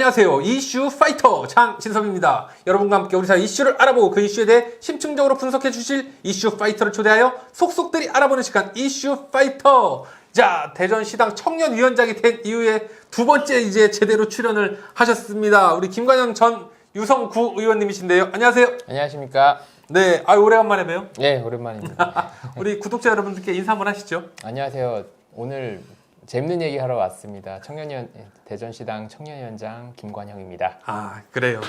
안녕하세요. 이슈 파이터 장진섭입니다. 여러분과 함께 우리 사회 이슈를 알아보고 그 이슈에 대해 심층적으로 분석해 주실 이슈 파이터를 초대하여 속속들이 알아보는 시간 이슈 파이터. 자, 대전시당 청년위원장이 된 이후에 두 번째 이제 제대로 출연을 하셨습니다. 우리 김관영 전 유성구 의원님이신데요. 안녕하세요. 안녕하십니까. 네, 오래간만에 봬요. 네, 오랜만입니다. 우리 구독자 여러분들께 인사 한번 하시죠. 안녕하세요. 오늘 재밌는 얘기 하러 왔습니다. 대전시당 청년위원장 김관형입니다. 아, 그래요.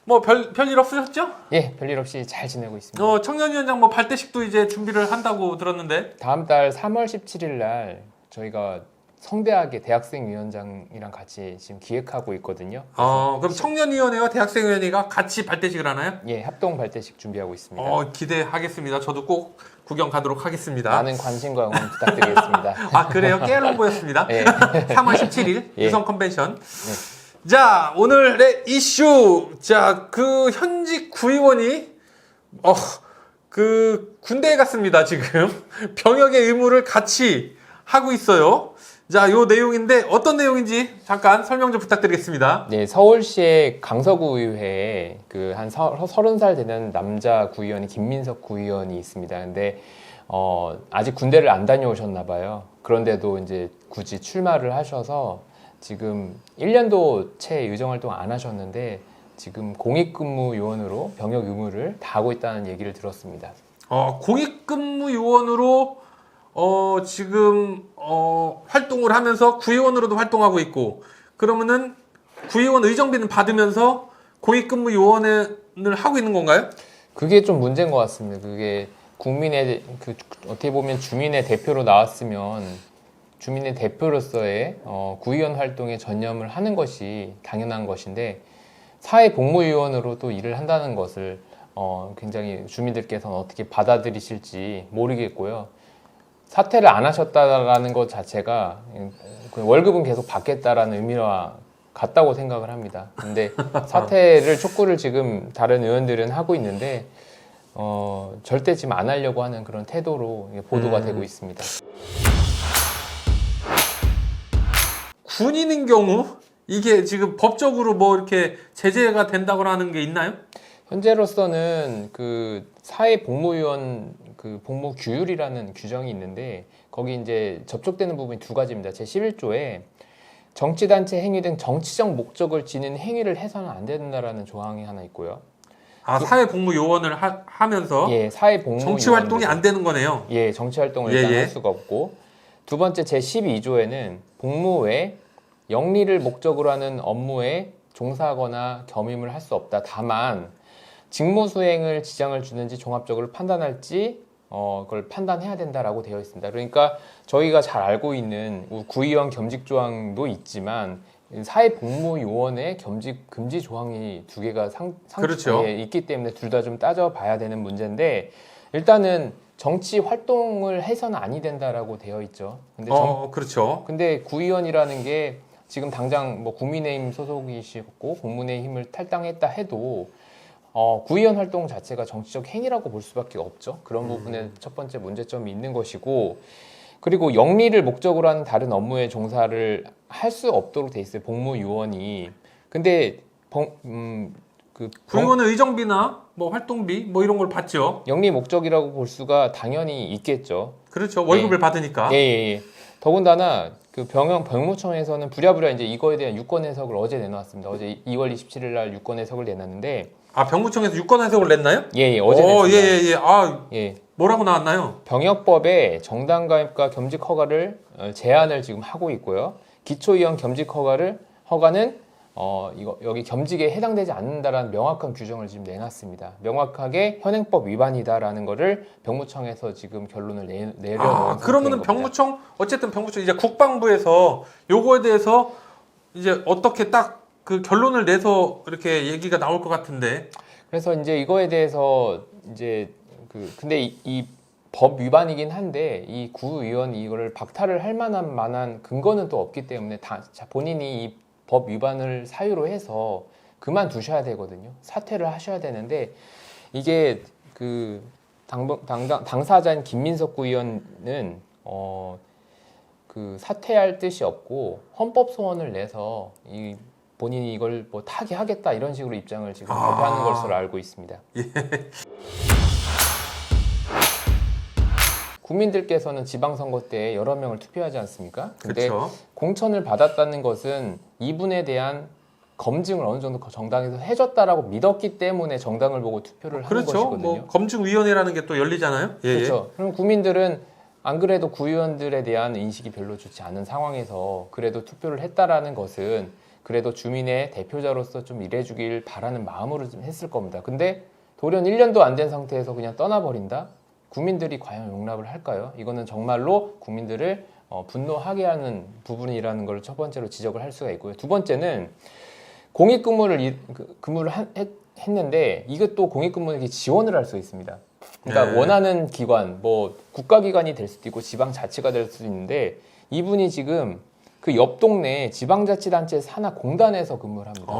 뭐 별일 없으셨죠? 예, 별일 없이 잘 지내고 있습니다. 청년위원장 뭐 발대식도 이제 준비를 한다고 들었는데. 다음 달 3월 17일 날 저희가 성대하게 대학생위원장이랑 같이 지금 기획하고 있거든요. 그럼 청년위원회와 대학생위원회가 같이 발대식을 하나요? 예, 합동 발대식 준비하고 있습니다. 기대하겠습니다. 저도 꼭 구경 가도록 하겠습니다. 많은 관심과 응원 부탁드리겠습니다. 아, 그래요? 깨알 홍보였습니다. 예. 3월 17일 예. 유성 컨벤션. 자, 오늘의 이슈. 자, 그 현직 구의원이 군대에 갔습니다. 지금 병역의 의무를 같이 하고 있어요. 자, 요 내용인데 어떤 내용인지 잠깐 설명 좀 부탁드리겠습니다. 네, 서울시의 강서구 의회에 한 30살 되는 남자 구의원이 김민석 구의원이 있습니다. 근데 아직 군대를 안 다녀오셨나 봐요. 그런데도 이제 굳이 출마를 하셔서 지금 1년도 채 의정활동 안 하셨는데 지금 공익근무 요원으로 병역 의무를 다하고 있다는 얘기를 들었습니다. 공익근무 요원으로 지금 활동을 하면서 구의원으로도 활동하고 있고, 그러면은 구의원 의정비는 받으면서 공익근무 요원을 하고 있는 건가요? 그게 좀 문제인 것 같습니다. 그게 어떻게 보면 주민의 대표로 나왔으면 주민의 대표로서의 구의원 활동에 전념을 하는 것이 당연한 것인데, 사회복무요원으로도 일을 한다는 것을 굉장히 주민들께서는 어떻게 받아들이실지 모르겠고요. 사퇴를 안 하셨다라는 것 자체가 월급은 계속 받겠다라는 의미와 같다고 생각을 합니다. 근데 사퇴를 촉구를 지금 다른 의원들은 하고 있는데 절대 지금 안 하려고 하는 그런 태도로 보도가 되고 있습니다. 군인인 경우 이게 지금 법적으로 뭐 이렇게 제재가 된다거나 하는 게 있나요? 현재로서는 사회복무요원 복무 규율이라는 규정이 있는데, 거기 이제 접촉되는 부분이 두 가지입니다. 제11조에 정치단체 행위 등 정치적 목적을 지닌 행위를 해서는 안 된다라는 조항이 하나 있고요. 사회복무 요원을 하면서 예, 사회복무 정치 활동이 안 되는 거네요. 예, 정치 활동을 일단 할 수가 없고, 두 번째 제12조에는 복무 외 영리를 목적으로 하는 업무에 종사하거나 겸임을 할 수 없다. 다만 직무 수행을 지장을 주는지 종합적으로 판단할지 그걸 판단해야 된다라고 되어 있습니다. 그러니까 저희가 잘 알고 있는 구의원 겸직 조항도 있지만 사회복무요원의 겸직 금지 조항이 두 개가 그렇죠. 있기 때문에 둘 다 좀 따져봐야 되는 문제인데, 일단은 정치 활동을 해서는 아니 된다라고 되어 있죠. 근데 그렇죠. 근데 구의원이라는 게 지금 당장 뭐 국민의힘 소속이시고 국민의힘을 탈당했다 해도 구의원 활동 자체가 정치적 행위라고 볼 수밖에 없죠. 그런 부분에 첫 번째 문제점이 있는 것이고, 그리고 영리를 목적으로 하는 다른 업무에 종사를 할 수 없도록 돼 있어요, 복무요원이. 근데 구의원은 의정비나 뭐 활동비 뭐 이런 걸 받죠. 영리 목적이라고 볼 수가 당연히 있겠죠. 그렇죠. 월급을 받으니까. 예. 더군다나 병무청에서는 부랴부랴 이제 이거에 대한 유권 해석을 어제 내놨습니다. 어제 2월 27일 날 유권 해석을 내놨는데. 병무청에서 유권 해석을 냈나요? 예, 어제 냈습니다. 뭐라고 나왔나요? 병역법에 정당 가입과 겸직 허가를 제한을 지금 하고 있고요. 기초의원 겸직 허가는 여기 겸직에 해당되지 않는다라는 명확한 규정을 지금 내놨습니다. 명확하게 현행법 위반이다라는 거를 병무청에서 지금 결론을 내려놓은 그러면은 병무청 이제 국방부에서 요거에 대해서 이제 어떻게 딱 그 결론을 내서 이렇게 얘기가 나올 것 같은데. 그래서 이제 이거에 대해서 이제 근데 이 법 위반이긴 한데 이 구의원이 이거를 박탈을 할 만한 근거는 또 없기 때문에 본인이 이 법 위반을 사유로 해서 그만두셔야 되거든요. 사퇴를 하셔야 되는데, 이게 당사자인 김민석 구의원은 사퇴할 뜻이 없고 헌법 소원을 내서 이 본인이 이걸 뭐 타개하겠다 이런 식으로 입장을 지금 발표하는 것으로 알고 있습니다. 국민들께서는 지방선거 때 여러 명을 투표하지 않습니까? 근데 그렇죠. 공천을 받았다는 것은 이분에 대한 검증을 어느 정도 정당에서 해줬다라고 믿었기 때문에 정당을 보고 투표를 하는 그렇죠. 것이거든요. 뭐 검증위원회라는 게 또 열리잖아요. 예, 그렇죠. 그럼 국민들은 안 그래도 구의원들에 대한 인식이 별로 좋지 않은 상황에서 그래도 투표를 했다라는 것은 그래도 주민의 대표자로서 좀 일해주길 바라는 마음으로 좀 했을 겁니다. 근데 돌연 1년도 안 된 상태에서 그냥 떠나버린다? 국민들이 과연 용납을 할까요? 이거는 정말로 국민들을 분노하게 하는 부분이라는 걸 첫 번째로 지적을 할 수가 있고요. 두 번째는 공익근무를 했는데 이것도 공익근무에게 지원을 할 수 있습니다. 그러니까 네. 원하는 기관, 뭐 국가기관이 될 수도 있고 지방자치가 될 수도 있는데 이분이 지금 그 옆 동네 지방자치단체 산하 공단에서 근무를 합니다.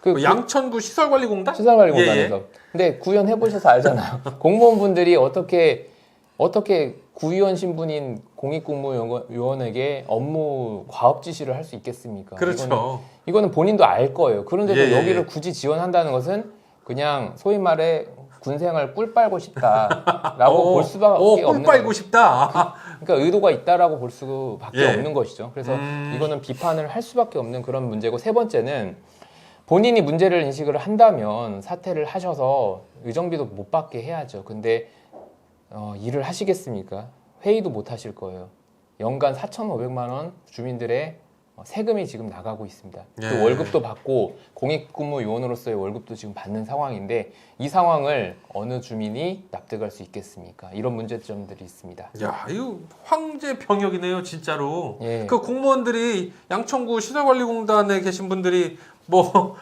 그 양천구 시설관리공단? 시설관리공단에서. 예, 예. 근데 구의원 해보셔서 알잖아요. 공무원분들이 어떻게 구의원 신분인 공익근무요원에게 업무 과업 지시를 할 수 있겠습니까? 그렇죠. 이거는 본인도 알 거예요. 그런데도 예, 예, 여기를 예. 굳이 지원한다는 것은 그냥 소위 말해 군생활 꿀 빨고 싶다라고 볼 수밖에 없는 꿀 빨고 싶다. 그러니까 의도가 있다라고 볼 수밖에 예. 없는 것이죠. 그래서 이거는 비판을 할 수밖에 없는 그런 문제고 세 번째는 본인이 문제를 인식을 한다면 사퇴를 하셔서 의정비도 못 받게 해야죠. 근데 일을 하시겠습니까? 회의도 못 하실 거예요. 연간 4,500만 원 주민들의 세금이 지금 나가고 있습니다. 예. 그 월급도 받고 공익근무 요원으로서의 월급도 지금 받는 상황인데 이 상황을 어느 주민이 납득할 수 있겠습니까? 이런 문제점들이 있습니다. 야, 이거 황제 병역이네요, 진짜로. 예. 그 공무원들이 양천구 시설관리공단에 계신 분들이 뭐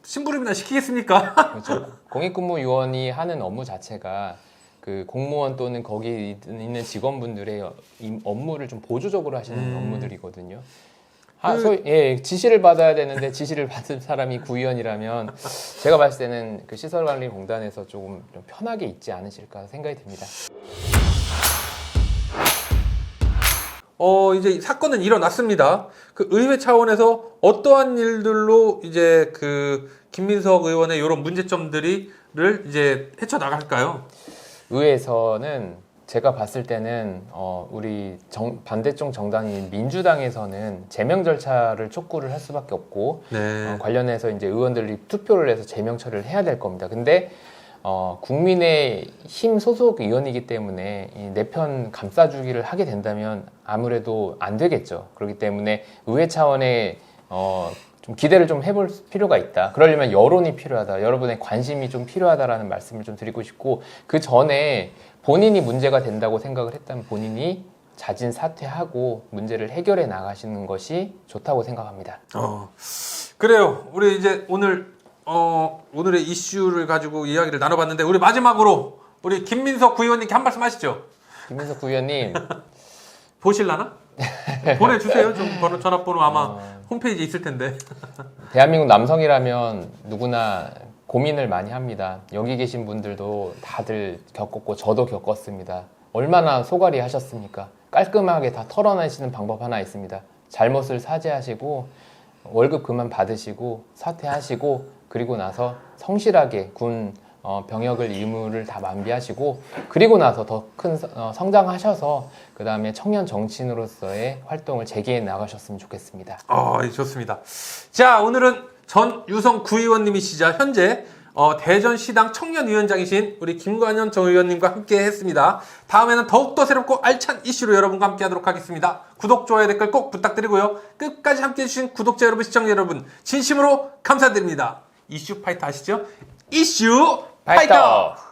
심부름이나 시키겠습니까? 그렇죠. 공익근무 요원이 하는 업무 자체가 그 공무원 또는 거기 있는 직원분들의 업무를 좀 보조적으로 하시는 업무들이거든요. 지시를 받아야 되는데 지시를 받은 사람이 구의원이라면 제가 봤을 때는 그 시설관리공단에서 조금 좀 편하게 있지 않으실까 생각이 듭니다. 이제 사건은 일어났습니다. 그 의회 차원에서 어떠한 일들로 이제 그 김민석 의원의 이런 문제점들을 이제 헤쳐나갈까요? 의회에서는 제가 봤을 때는 우리 반대쪽 정당인 민주당에서는 제명 절차를 촉구를 할 수밖에 없고 네. 관련해서 이제 의원들이 투표를 해서 제명 처리를 해야 될 겁니다. 근데 국민의힘 소속 의원이기 때문에 내 편 감싸주기를 하게 된다면 아무래도 안 되겠죠. 그렇기 때문에 의회 차원의 좀 기대를 좀 해볼 필요가 있다. 그러려면 여론이 필요하다. 여러분의 관심이 좀 필요하다라는 말씀을 좀 드리고 싶고 그 전에 본인이 문제가 된다고 생각을 했다면 본인이 자진 사퇴하고 문제를 해결해 나가시는 것이 좋다고 생각합니다. 그래요. 우리 이제 오늘의 이슈를 가지고 이야기를 나눠봤는데 우리 마지막으로 우리 김민석 구의원님께 한 말씀 하시죠. 김민석 구의원님 보실라나? 보내주세요. 좀 전화번호 아마 홈페이지에 있을 텐데. 대한민국 남성이라면 누구나 고민을 많이 합니다. 여기 계신 분들도 다들 겪었고 저도 겪었습니다. 얼마나 소갈이 하셨습니까? 깔끔하게 다 털어내시는 방법 하나 있습니다. 잘못을 사죄하시고 월급 그만 받으시고 사퇴하시고 그리고 나서 성실하게 군 병역을 의무를 다 만비하시고 그리고 나서 더 큰 성장하셔서 그 다음에 청년 정치인으로서의 활동을 재개해 나가셨으면 좋겠습니다. 좋습니다. 자, 오늘은 전유성 구의원님이시자 현재 대전시당 청년위원장이신 우리 김관현 전 의원님과 함께 했습니다. 다음에는 더욱더 새롭고 알찬 이슈로 여러분과 함께 하도록 하겠습니다. 구독, 좋아요, 댓글 꼭 부탁드리고요. 끝까지 함께 해주신 구독자 여러분, 시청자 여러분 진심으로 감사드립니다. 이슈 파이터 아시죠? 이슈 파이터!